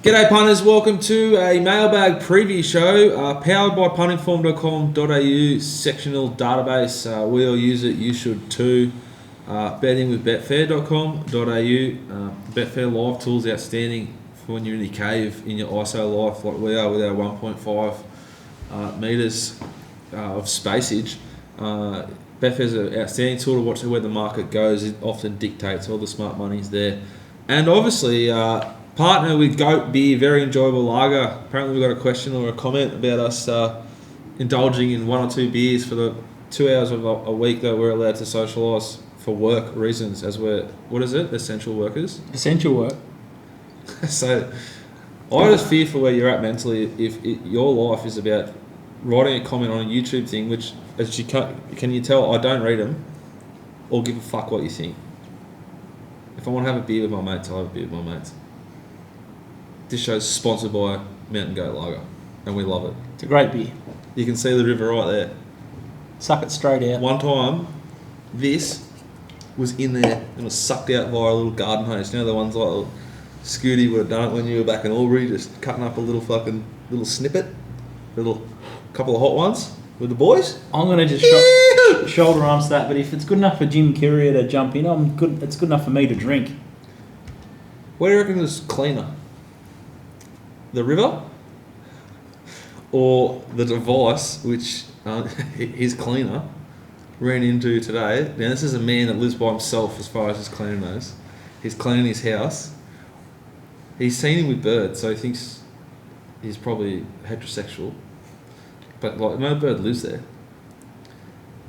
G'day punters, welcome to a mailbag preview show powered by puntinform.com.au sectional database. We all use it, you should too. Betting with betfair.com.au. Betfair live tools outstanding for when you're in the cave in your ISO life like we are with our 1.5 metres of spacage. Betfair's an outstanding tool to watch where the market goes. It often dictates, all the smart money's there. And obviously, partner with Goat Beer, very enjoyable lager. Apparently we've got a question or a comment about us indulging in one or two beers for the 2 hours of a week that we're allowed to socialise for work reasons, as we're, what is it, essential workers? Essential work. So I just fear for where you're at mentally if your life is about writing a comment on a YouTube thing, which, as you can you tell, I don't read them or give a fuck what you think. If I want to have a beer with my mates, I'll have a beer with my mates. This show's sponsored by Mountain Goat Lager, and we love it. It's a great beer. You can see the river right there. Suck it straight out. One time, this was in there and was sucked out via a little garden hose. You know the ones like Scooty would have done it when you were back in Albury, just cutting up a little snippet, couple of hot ones with the boys. I'm going to just shoulder arms that, but if it's good enough for Jim Courier to jump in, it's good enough for me to drink. What do you reckon is cleaner? The river or the device which his cleaner ran into today? Now this is a man that lives by himself as far as his cleaner knows. He's cleaning his house. He's seen him with birds, so he thinks he's probably heterosexual. But like no bird lives there.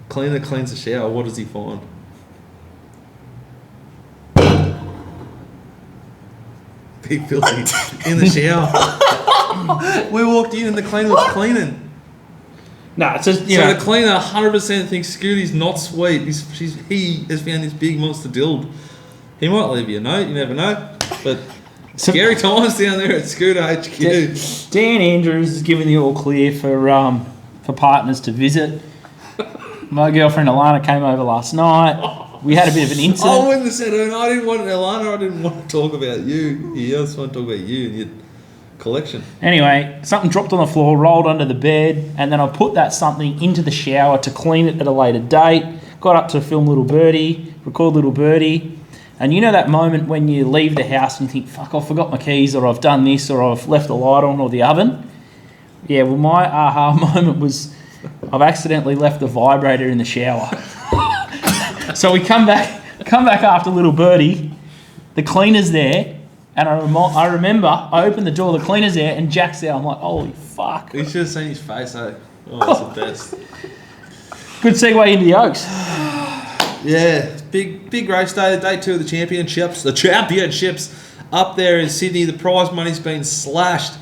Cleaner cleans the shower, what does he find? Big filthy in the shower. We walked in and the cleaner was cleaning. No, it's just, so the cleaner 100% thinks Scooty's not sweet. He has found this big monster dild. He might leave you a note, you never know. But scary times down there at Scooter HQ. Dan Andrews is giving the all clear for partners to visit. My girlfriend Alana came over last night. We had a bit of an incident. I wouldn't have said it. I didn't want Alana. I didn't want to talk about you. I just want to talk about you and your collection. Anyway, something dropped on the floor, rolled under the bed, and then I put that something into the shower to clean it at a later date. Got up to film Little Birdie, record Little Birdie. And you know that moment when you leave the house and you think, fuck, I forgot my keys, or I've done this, or I've left the light on, or the oven? Yeah, well, my aha moment was I've accidentally left the vibrator in the shower. So we come back after Little Birdie, the cleaner's there, and I remember I opened the door, the cleaner's there, and Jack's there. I'm like, holy fuck. You should have seen his face, eh? Oh, that's the best. Good segue into the Oaks. Yeah, big race day 2 of the championships. The championships up there in Sydney. The prize money's been slashed.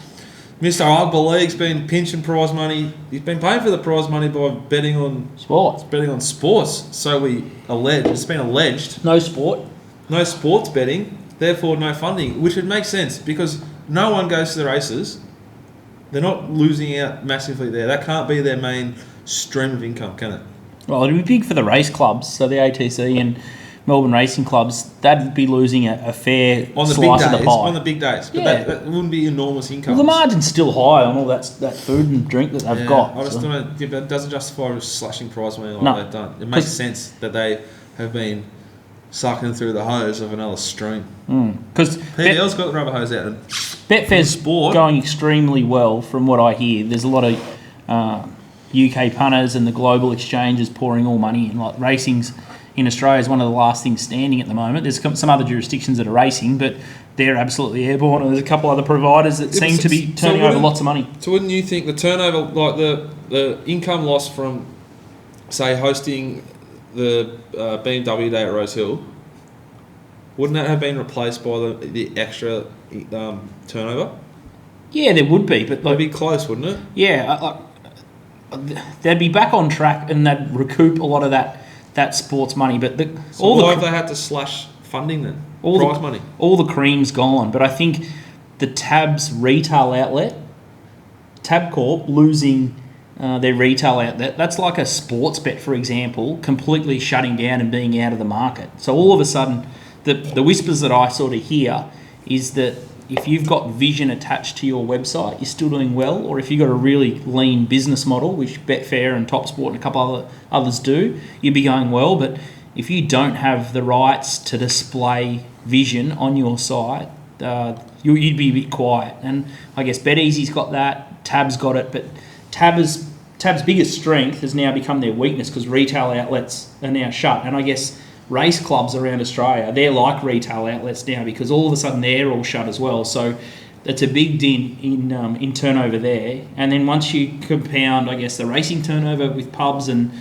Mr. Ugba League's been pinching prize money. He's been paying for the prize money by betting on sports. So we allege. It's been alleged. No sport. No sports betting. Therefore, no funding, which would make sense because no one goes to the races. They're not losing out massively there. That can't be their main stream of income, can it? Well, it'd be big for the race clubs. So the ATC and Melbourne racing clubs, that'd be losing a fair slice of the pie. On the big days. But yeah. that wouldn't be enormous income. Well, the margin's still high on all that food and drink that they've got. I just don't know. It doesn't justify slashing prize money like they've done. It makes sense that they have been sucking through the hose of another stream. Because PDL's got the rubber hose out. And Betfair's going extremely well from what I hear. There's a lot of UK punters and the global exchanges pouring all money in. Like racing's in Australia is one of the last things standing at the moment. There's some other jurisdictions that are racing, but they're absolutely airborne. And there's a couple other providers that seem to be turning over lots of money. So wouldn't you think the turnover, like the income loss from, say, hosting the BMW Day at Rose Hill, wouldn't that have been replaced by the extra turnover? Yeah, there would be, but it'd be close, wouldn't it? Yeah, they'd be back on track and they'd recoup a lot of that sports money. But why have they had to slash funding then? Prize money. All the cream's gone, but I think the Tab's retail outlet, Tabcorp losing their retail outlet, that's like a sports bet, for example, completely shutting down and being out of the market. So all of a sudden, the whispers that I sort of hear is that if you've got vision attached to your website, you're still doing well. Or if you've got a really lean business model, which Betfair and TopSport and a couple others do, you'd be going well. But if you don't have the rights to display vision on your site, you'd be a bit quiet. And I guess BetEasy's got that, Tab's got it, but Tab's biggest strength has now become their weakness because retail outlets are now shut. And I guess race clubs around Australia, they're like retail outlets now because all of a sudden they're all shut as well. So it's a big dent in turnover there. And then once you compound, I guess, the racing turnover with pubs and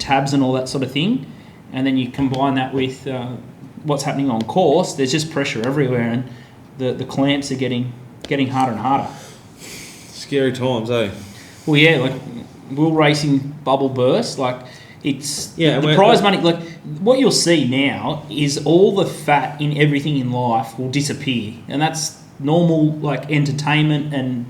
tabs and all that sort of thing, and then you combine that with what's happening on course, there's just pressure everywhere, and the clamps are getting harder and harder. Scary times, eh? Well, yeah, like will racing bubble burst? Like it's Yeah, the prize money. Like what you'll see now is all the fat in everything in life will disappear, and that's normal like entertainment and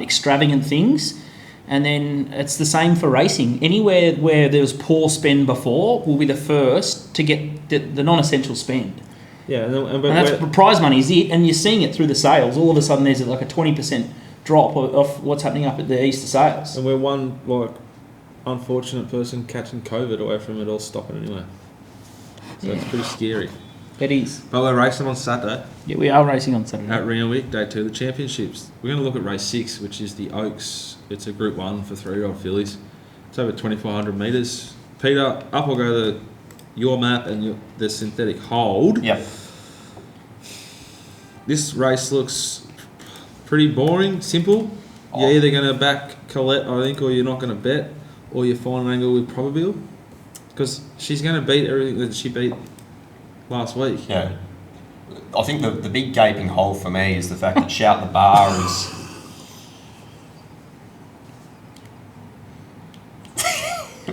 extravagant things. And then it's the same for racing. Anywhere where there was poor spend before will be the first to get the non-essential spend. Yeah, and that's prize money is it, and you're seeing it through the sales. All of a sudden, there's like a 20% drop of what's happening up at the Easter sales. And we're one like unfortunate person catching COVID away from it all stopping anyway. So it's pretty scary. It is. But we're racing on Saturday. Yeah, we are racing on Saturday. At Randwick, Day 2 of the Championships. We're going to look at race 6, which is the Oaks. It's a Group 1 for 3-year-old fillies. It's over 2,400 metres. Peter, up will go your map and the synthetic hold. Yep. This race looks pretty boring, simple. You're either going to back Colette, I think, or you're not going to bet, or you find an angle with Probabile. Because she's going to beat everything that she beat last week. Yeah. I think the big gaping hole for me is the fact that Shout the Bar is...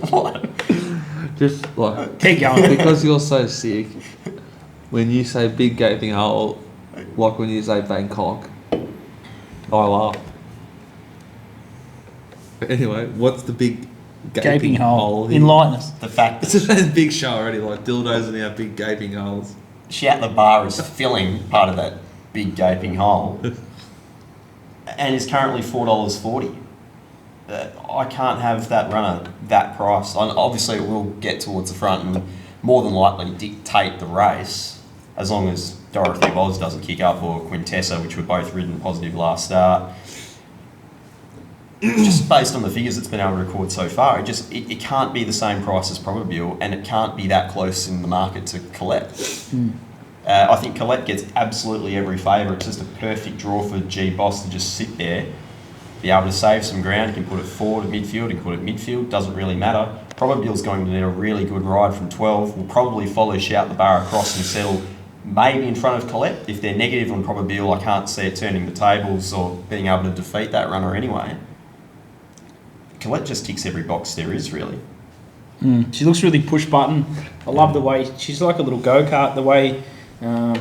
What? Just like... Keep going. Because you're so sick, when you say big gaping hole, like when you say Bangkok, I laugh. But anyway, what's the big gaping hole? Enlighten us. The fact It's that a big show already, like dildos and our big gaping holes. Shout the Bar is filling part of that big gaping hole and is currently $4.40. I can't have that runner that price. Obviously, it will get towards the front and more than likely dictate the race as long as Dorothy Oz doesn't kick up or Quintessa, which were both ridden positive last start. Just based on the figures it's been able to record so far, it can't be the same price as Probabile, and it can't be that close in the market to Colette. I think Colette gets absolutely every favour. It's just a perfect draw for G Boss to just sit there, be able to save some ground. He can put it forward to midfield, he can put it midfield, doesn't really matter. Probabile's going to need a really good ride from 12. Will probably follow Shout the Bar across and settle maybe in front of Colette. If they're negative on Probabile, I can't see it turning the tables or being able to defeat that runner anyway. Colette just ticks every box there is, really. She looks really push button. I love the way she's like a little go-kart, the way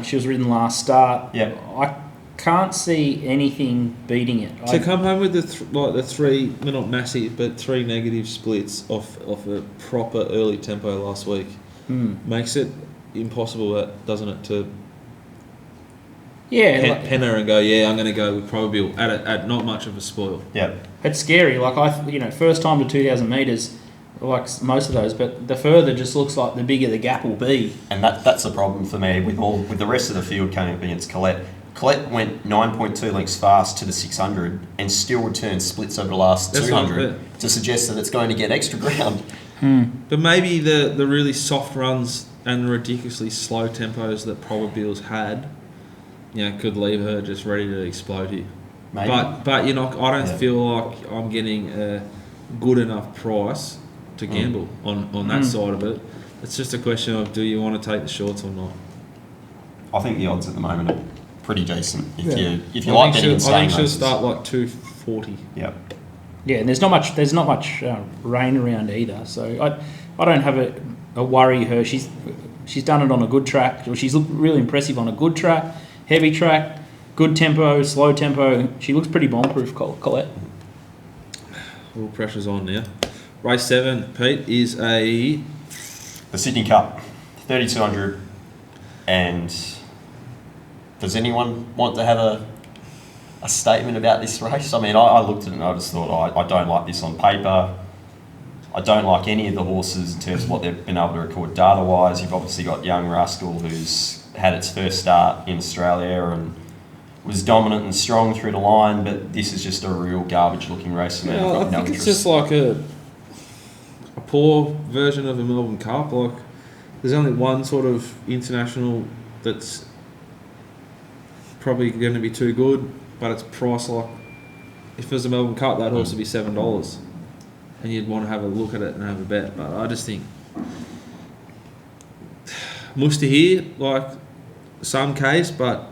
she was ridden last start. Yeah. I can't see anything beating it. To come home with the three, well, not massive, but 3 negative splits off a proper early tempo last week makes it impossible, doesn't it, to pen her and go, I'm going to go with Probabile at not much of a spoil. Yeah. It's scary. Like first time to 2,000 metres, like most of those, but the further just looks like the bigger the gap will be. And that's the problem for me with the rest of the field coming up against Colette. Colette went 9.2 lengths fast to the 600 and still returned splits over the last 200 to suggest that it's going to get extra ground. But maybe the really soft runs and the ridiculously slow tempos that Probabile's had, could leave her just ready to explode here. Maybe. But I don't feel like I'm getting a good enough price to gamble on that side of it. It's just a question of, do you want to take the shorts or not? I think the odds at the moment are pretty decent. If you like betting and staying, I think she'll start like 240. Yeah. Yeah, and there's not much rain around either, so I don't have a worry her. She's done it on a good track, or she's looked really impressive on a good track, heavy track, good tempo, slow tempo. She looks pretty bomb-proof, Colette. All pressure's on now. Race 7, Pete, is the Sydney Cup, 3,200 and Does anyone want to have a statement about this race? I mean, I looked at it and I just thought, I don't like this on paper. I don't like any of the horses in terms of what they've been able to record data-wise. You've obviously got Young Rascal, who's had its first start in Australia and was dominant and strong through the line, but this is just a real garbage-looking race. And Yeah, I think it's just like a poor version of a Melbourne Cup. Like, there's only one sort of international that's probably going to be too good, but it's priced like, if it was a Melbourne Cup, that horse would be $7, and you'd want to have a look at it and have a bet. But I just think Muster here, like some case, but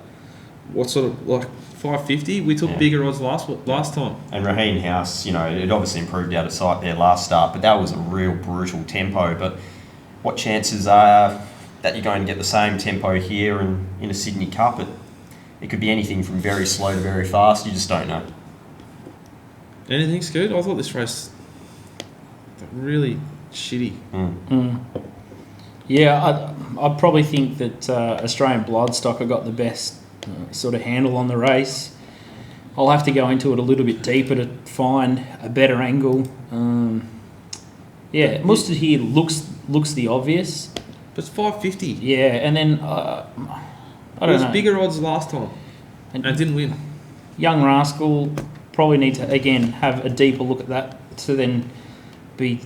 what sort of like 550? We took bigger odds last time. And Raheen House, you know, it obviously improved out of sight their last start, but that was a real brutal tempo. But what chances are that you're going to get the same tempo here and in a Sydney Cup? It could be anything from very slow to very fast. You just don't know. Anything's good. I thought this race really shitty. Yeah, I probably think that Australian Bloodstock have got the best sort of handle on the race. I'll have to go into it a little bit deeper to find a better angle. Mustard here looks the obvious. But it's 550. Yeah, and then I don't know. It was bigger odds last time, and it didn't win. Young Rascal probably need to again have a deeper look at that to then be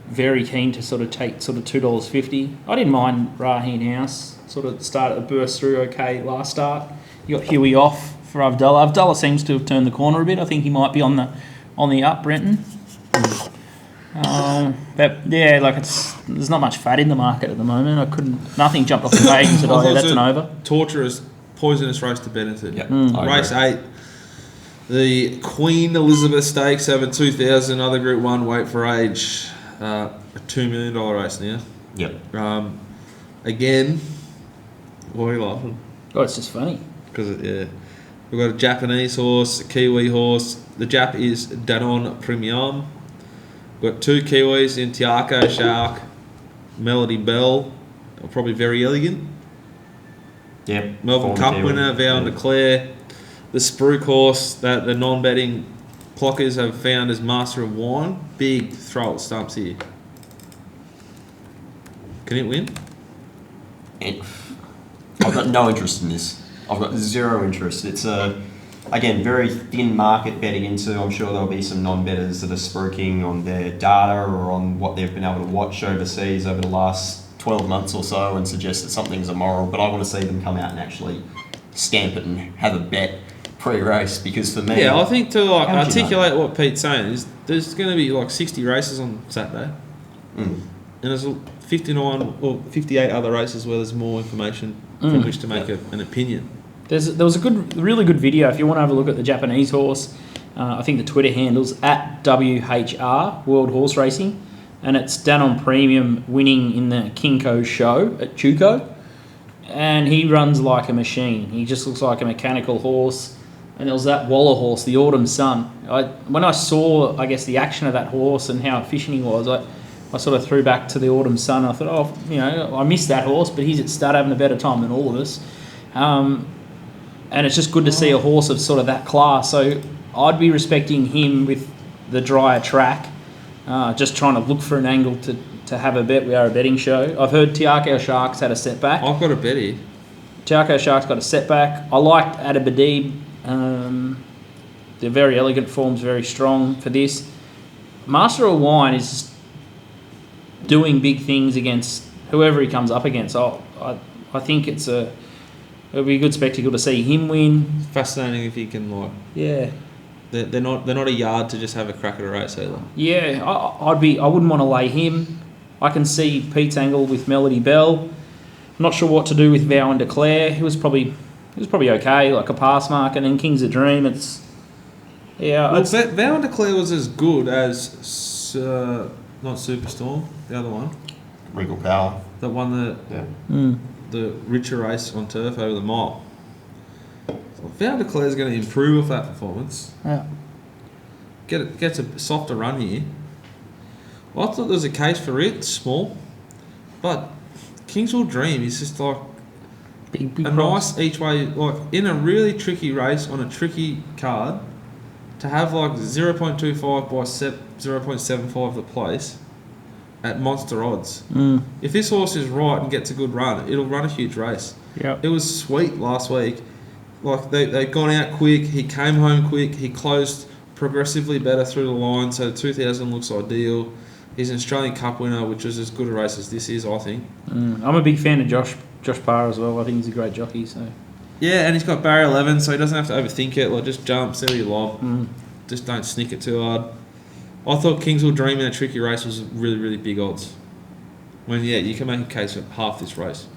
very keen to sort of take sort of $2.50. I didn't mind Raheen House. Sort of started to burst through okay last start. You got Huey off for Avdullah. Avdullah seems to have turned the corner a bit. I think he might be on the up, Brenton. But yeah, like there's not much fat in the market at the moment. Nothing jumped off the page and said, "Oh, yeah, that's an over." Torturous, poisonous race to bet into. Yep, Race 8, the Queen Elizabeth Stakes over 2,000. Other Group 1 weight for age. A $2 million race now. Yep. Again, why are you laughing? Oh, it's just funny. Because we've got a Japanese horse, a Kiwi horse. The Jap is Danon Premium. We've got two Kiwis in Tiako Shark, Melody Bell, probably Very Elegant. Yep. Melbourne Cup winner, Vow and Declare. The Spruik horse that the non-betting clockers have found as Master of Wine. Big throw at stumps here. Can it win? I've got no interest in this. I've got zero interest. It's again, very thin market betting into. I'm sure there'll be some non-betters that are spruiking on their data or on what they've been able to watch overseas over the last 12 months or so and suggest that something's immoral. But I want to see them come out and actually stamp it and have a bet pre-race, because for me... Yeah, I think to like articulate what Pete's saying is there's going to be like 60 races on Saturday. And there's 59 or 58 other races where there's more information from which to make an opinion. There was a really good video if you want to have a look at the Japanese horse. I think the Twitter handle's at WHR, World Horse Racing, and it's Danon Premium winning in the Kinko show at Chuko. And he runs like a machine. He just looks like a mechanical horse. And there was that Waller horse, the Autumn Sun. When I saw, I guess, the action of that horse and how efficient he was, I sort of threw back to the Autumn Sun. I thought, I missed that horse, but he's at stud having a better time than all of us. And it's just good to see a horse of sort of that class. So I'd be respecting him with the drier track, just trying to look for an angle to have a bet. We are a betting show. I've heard Tiako Shark's had a setback. I've got a bet here. Tiako Shark's got a setback. I liked Adabadib. The Very Elegant form's very strong for this. Master of Wine is just doing big things against whoever he comes up against. I think it'll be a good spectacle to see him win. Fascinating if he can Yeah. They're not a yard to just have a crack at a race either. Yeah, I wouldn't want to lay him. I can see Pete's angle with Melody Bell. I'm not sure what to do with Vow and Declare. He was probably okay, like a pass mark, and then King's a Dream. Vow and Declare was as good as not Superstorm, the other one. Regal Power. That won the richer race on turf over the mile. So Vow and Declare is going to improve off that performance. Yeah. Gets a softer run here. Well, I thought there was a case for it, small, but King's Dream is just like Big a price. nice each way, like in a really tricky race on a tricky card, to have like 0.25 by 0.75 the place at monster odds. If this horse is right and gets a good run, it'll run a huge race. Yep. It was sweet last week. Like they've gone out quick. He came home quick. He closed progressively better through the line. So 2000 looks ideal. He's an Australian Cup winner, which is as good a race as this is, I think. I'm a big fan of Josh Parr as well. I think he's a great jockey. So Yeah, and he's got barrier 11, so he doesn't have to overthink it. Like just jump, see where you lob. Just don't snick it too hard. I thought Kings Will Dream in a tricky race was really, really big odds. When you can make a case for half this race.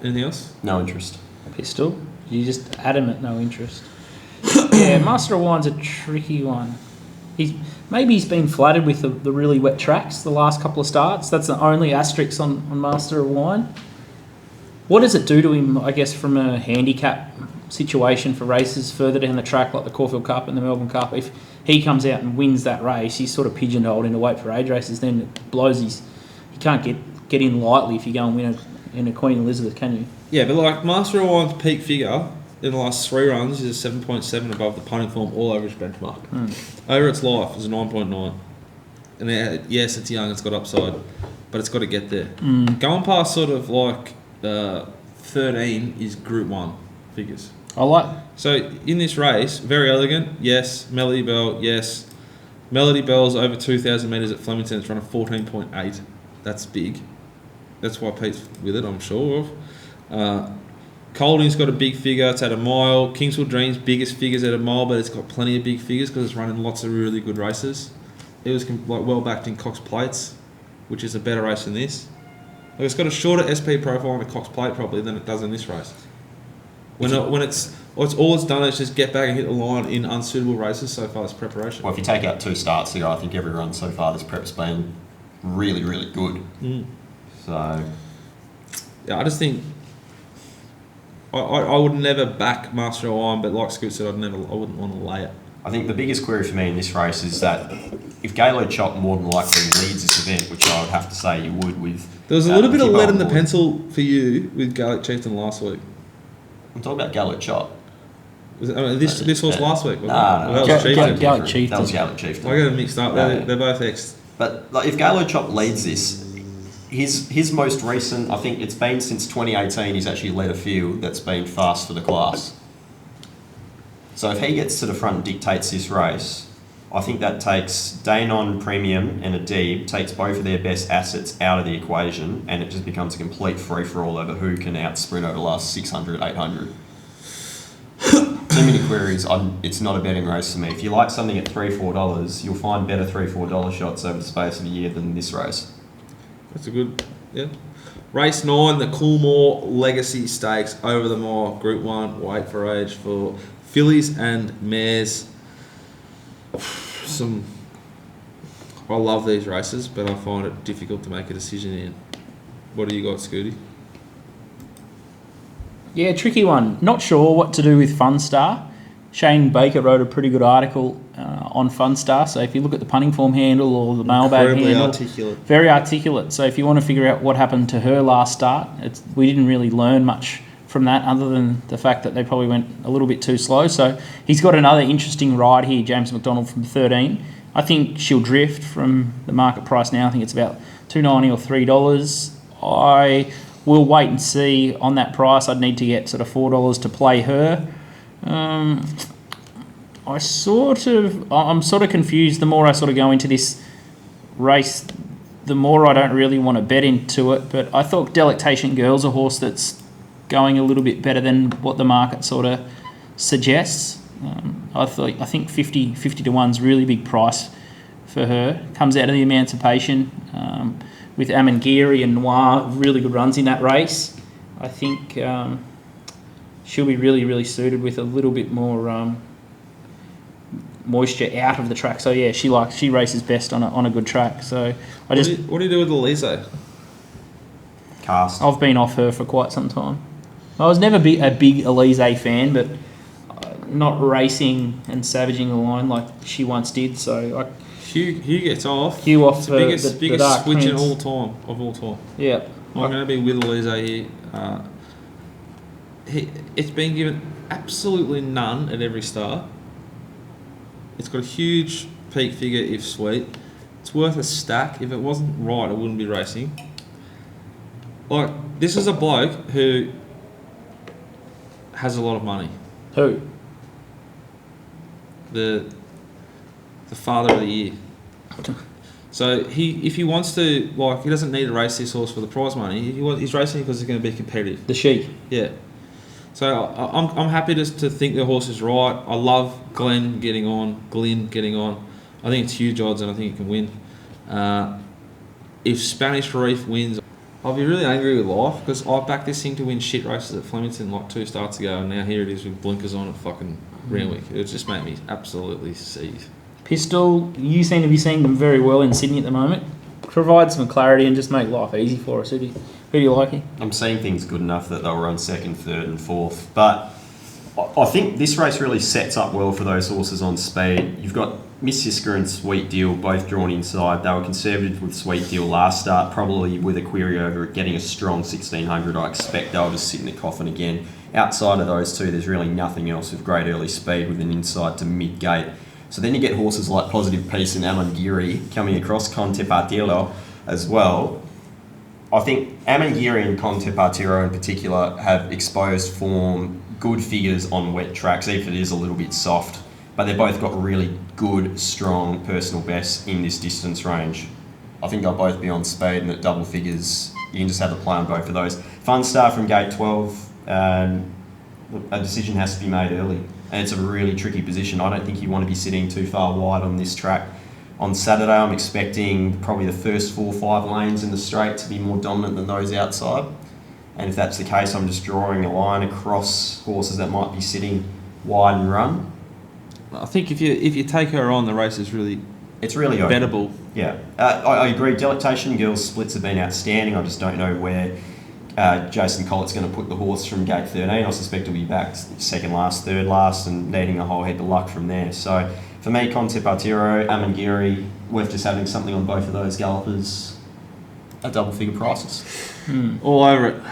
Anything else? No interest. Pistol, you just adamant no interest. Yeah, Master of Wine's a tricky one. He's been flattered with the really wet tracks the last couple of starts. That's the only asterisk on Master of Wine. What does it do to him, I guess, from a handicap situation for races further down the track, like the Caulfield Cup and the Melbourne Cup? If he comes out and wins that race, he's sort of pigeonholed into weight for age races. Then it blows he can't get in lightly if you go and win in a Queen Elizabeth, can you? Yeah, but like Master of Wine's peak figure in the last 3 runs is a 7.7 above the punting form all over its benchmark. Over its life is a 9.9. And yes, it's young, it's got upside, but it's got to get there. Going past sort of like 13 is Group 1 figures. So in this race, Very Elegant, yes. Melody Bell, yes. Melody Bell's over 2,000 metres at Flemington. It's run a 14.8. That's big. That's why Pete's with it, I'm sure of. Colding's got a big figure. It's at a mile. Kingswood Dream's biggest figures at a mile, but it's got plenty of big figures because it's running lots of really good races. It was like well backed in Cox Plates, which is a better race than this. Like it's got a shorter SP profile on a Cox Plate probably than it does in this race. When it's all it's done is just get back and hit the line in unsuitable races so far as preparation. Well, if you take out 2 starts here, I think every run so far this prep's been really, really good. So yeah, I just think I would never back Master of Wine, but like Scoot said, I wouldn't want to lay it. I think the biggest query for me in this race is that if Galo Chop more than likely leads this event, which I would have to say you would with... There was a little bit of lead in the pencil for you with Gaelic Chieftain last week. I'm talking about Galo Chop. This was last week, wasn't No, it? That was Chieftain. Gaelic Chieftain. That was Gaelic Chieftain. I got them mixed up. No. They're both ex. But like, if Galo Chop leads this, his most recent, I think it's been since 2018, he's actually led a field that's been fast for the class. So if he gets to the front and dictates this race, I think that takes Danon Premium and Adib, takes both of their best assets out of the equation, and it just becomes a complete free-for-all over who can out-sprint over the last 600, 800. Too many queries. It's not a betting race for me. If you like something at $3, $4, you'll find better $3, $4 shots over the space of a year than this race. That's a good, yeah. Race 9, the Coolmore Legacy Stakes over the mile, Group 1, weight for age for fillies and mares. I love these races, but I find it difficult to make a decision in. What do you got, Scooty? Yeah, tricky one. Not sure what to do with Funstar. Shane Baker wrote a pretty good article on Funstar. So if you look at the punting form handle or the mailbag handle, articulate. Very articulate. So if you want to figure out what happened to her last start, we didn't really learn much from that other than the fact that they probably went a little bit too slow. So he's got another interesting ride here, James McDonald from 13. I think she'll drift from the market price now. I think it's about $2.90 or $3. I will wait and see on that price. I'd need to get sort of $4 to play her. I'm sort of confused. The more I sort of go into this race, the more I don't really want to bet into it. But I thought Delectation Girl's a horse that's going a little bit better than what the market sort of suggests. I think 50 to 1's really big price for her. Comes out of the Emancipation with Amangiri and Noir, really good runs in that race. I think she'll be really, really suited with a little bit more moisture out of the track. So yeah, she races best on a good track. So what do you do with Elise? Cast. I've been off her for quite some time. I was never a big Elise fan, but not racing and savaging the line like she once did. So Hugh gets off. Hugh off it's the biggest Dark switch Prince. of all time. Yeah. I'm going to be with Elise here. it's been given absolutely none at every start. It's got a huge peak figure if sweet. It's worth a stack. If it wasn't right, it wouldn't be racing. Like, this is a bloke who has a lot of money. Who? The father of the year. So if he wants to, like, he doesn't need to race this horse for the prize money. He's racing because it's going to be competitive. The Sheik. Yeah. So I'm happy to think the horse is right. I love Glyn getting on. I think it's huge odds and I think it can win. If Spanish Reef wins, I'll be really angry with life because I backed this thing to win shit races at Flemington like 2 starts ago, and now here it is with blinkers on at fucking Randwick. It just made me absolutely seethe. Pistol, you seem to be seeing them very well in Sydney at the moment. Provide some clarity and just make life easy for us. Who do you like here? I'm seeing things good enough that they'll run second, third and fourth. But I think this race really sets up well for those horses on speed. You've got Miss Sisker and Sweet Deal both drawn inside. They were conservative with Sweet Deal last start, probably with a query over it getting a strong 1600. I expect they'll just sit in the coffin again. Outside of those two, there's really nothing else with great early speed with an inside to mid-gate. So then you get horses like Positive Peace and Amangiri coming across, Conte Partilo as well. I think Amangiri and Conte Partiro in particular have exposed form, good figures on wet tracks, even if it is a little bit soft. But they've both got really good, strong personal bests in this distance range. I think they'll both be on speed and at double figures. You can just have a play on both of those. Fun Star from gate 12. A decision has to be made early. And it's a really tricky position. I don't think you want to be sitting too far wide on this track. On Saturday, I'm expecting probably the first 4 or 5 lanes in the straight to be more dominant than those outside. And if that's the case, I'm just drawing a line across horses that might be sitting wide and run. I think if you take her on, the race is really bettable. Yeah, I agree. Delectation Girls splits have been outstanding. I just don't know where Jason Collett's going to put the horse from gate 13. I suspect he'll be back second last, third last, and needing a whole heap of luck from there. So for me, Conte Partiro, Amangiri, worth just having something on both of those gallopers at double figure prices. All over it.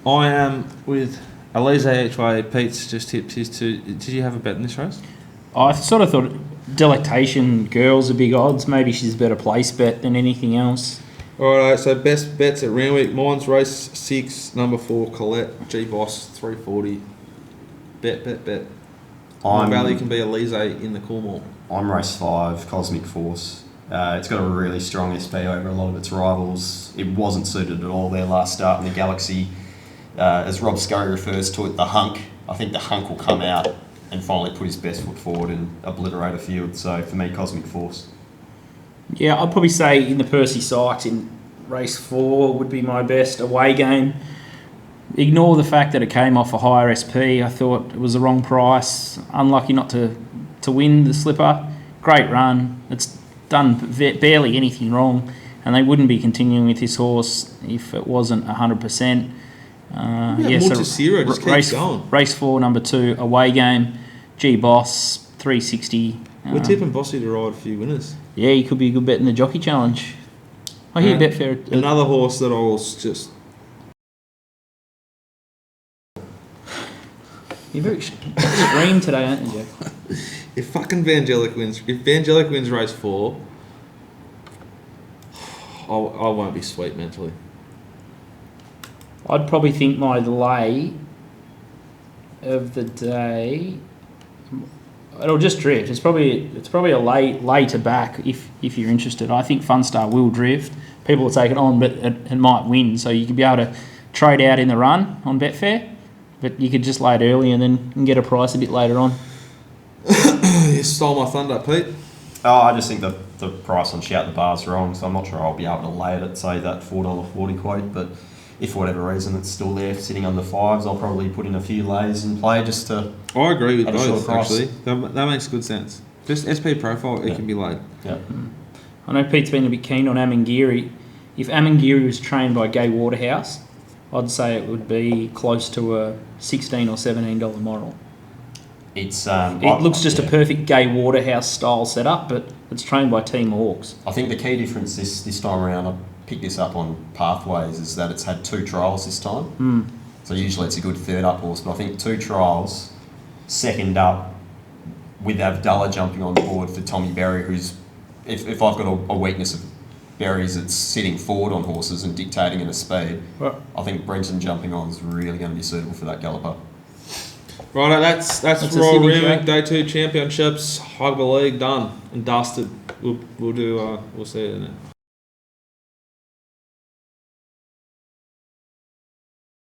I am with Elise each way. Pete's just tipped his 2. Did you have a bet in this race? I sort of thought Delectation Girls are big odds. Maybe she's a better place bet than anything else. Alright, so best bets at Randwick. Mine's race 6, number 4, Colette, G-Boss, 340. Bet. Valley can be Elise in the Cornwall. I'm race 5, Cosmic Force. It's got a really strong SP over a lot of its rivals. It wasn't suited at all their last start in the Galaxy. As Rob Scurry refers to it, the hunk. I think the hunk will come out and finally put his best foot forward and obliterate a field. So for me, Cosmic Force. Yeah, I'd probably say in the Percy Sykes in race 4 would be my best away game. Ignore the fact that it came off a higher SP. I thought it was the wrong price. Unlucky not to win the slipper. Great run. It's done barely anything wrong, and they wouldn't be continuing with this horse if it wasn't 100%. Monteiro just keeps going. Race 4, number 2, away game. G-Boss, 360. We're tipping Bossy to ride a few winners. Yeah, he could be a good bet in the Jockey Challenge. I hear Betfair. Another horse that I was just... You're very extreme today, aren't you, Jack? If Vangelic wins race 4, I won't be sweet mentally. I'd probably think my lay of the day... It'll just drift. It's probably a lay to back if you're interested. I think Funstar will drift. People will take it on, but it might win. So you could be able to trade out in the run on Betfair, but you could just lay it early and then get a price a bit later on. You stole my thunder, Pete. I just think the price on Shout the Bar's wrong, so I'm not sure I'll be able to lay it at, say, that $4.40 quote, but if for whatever reason it's still there sitting under 5s, I'll probably put in a few lays and play just to... I agree with both, actually. That makes good sense. Just SP profile, it can be laid. Yeah. I know Pete's been a bit keen on Amangiri. If Amangiri was trained by Gay Waterhouse, I'd say it would be close to a $16 or $17 moral. It looks just a perfect Gay Waterhouse style setup, but it's trained by Team Hawks. I think the key difference this time around, I picked this up on Pathways, is that it's had 2 trials this time. So So usually it's a good third up horse, but I think 2 trials, second up, with Avdallah jumping on board for Tommy Berry, who's, if I've got a weakness of Berry's, it's sitting forward on horses and dictating in a speed. Right. I think Brenton jumping on is really going to be suitable for that galloper. Right, that's a Royal Sydney Randwick track. Day 2 Championships, Hogba League done and dusted. We'll see it in it.